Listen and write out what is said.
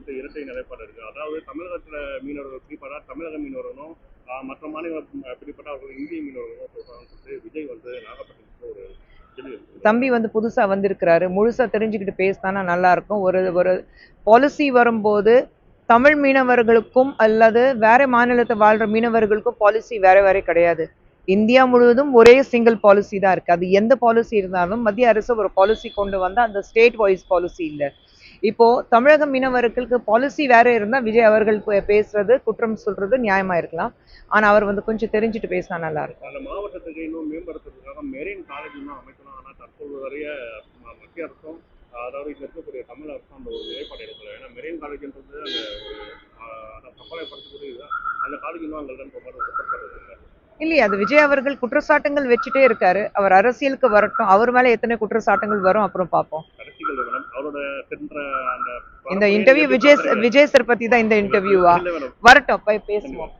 கிட்ட இரட்டை நிலைப்பாடு இருக்கு. அதாவது தமிழகத்துல மீனவர்கள் பிடிப்பதா தமிழக மீனவர்களும் மற்ற மாநில பிடிப்பதா அவர்கள் இந்திய மீனவர்களும் சொல்றாங்கன்னு சொல்லிட்டு விஜய் வந்து நாகப்பட்டினத்துல ஒரு தம்பி வந்து புதுசா வந்திருக்கிறாரு, முழுசா தெரிஞ்சுக்கிட்டு பேசினா நல்லா இருக்கும். ஒரு ஒரு பாலிசி வரும்போது தமிழ் மீனவர்களுக்கும் அல்லது வேற மாநிலத்தை வாழ்ற மீனவர்களுக்கும் பாலிசி வேற வேற கிடையாது. இந்தியா முழுவதும் ஒரே சிங்கிள் பாலிசி தான் இருக்கு. அது எந்த பாலிசி இருந்தாலும் மத்திய அரசு ஒரு பாலிசி கொண்டு வந்தா அந்த ஸ்டேட் வைஸ் பாலிசி இல்லை. இப்போ தமிழக மீனவர்களுக்கு பாலிசி வேற இருந்தா விஜய் அவர்கள் பேசுறது குற்றம் சொல்றது நியாயமா இருக்கலாம். ஆனா அவர் வந்து கொஞ்சம் தெரிஞ்சுட்டு பேசினா நல்லா இருக்கும். அந்த மாவட்டத்துக்கு இன்னும் மேம்படுத்துறதுக்காக மெரைன் காலேஜ் இன்னும் அமைக்கலாம். ஆனா தற்போது வரைய மத்திய அரசும் அதாவது இங்க இருக்கக்கூடிய தமிழ் அரசும் அந்த ஒரு நிலைப்பாடு எடுக்கல. ஏன்னா மெரைன் காலேஜ்ன்றது அந்த கப்பலை படுத்தக்கூடிய அந்த காலேஜ் இன்னும் அங்கே குற்றப்படுறது இல்லை. இல்லையா, அது விஜய் அவர்கள் குற்றச்சாட்டுகள் வச்சுட்டே இருக்காரு. அவர் அரசியலுக்கு வரட்டும், அவர் மேல எத்தனை குற்றச்சாட்டுகள் வரும் அப்புறம் பார்ப்போம். இந்த இன்டர்வியூ விஜய் சார் பத்தி தான் இந்த இன்டர்வியூவா வரட்டும், போய் பேசுவோம்.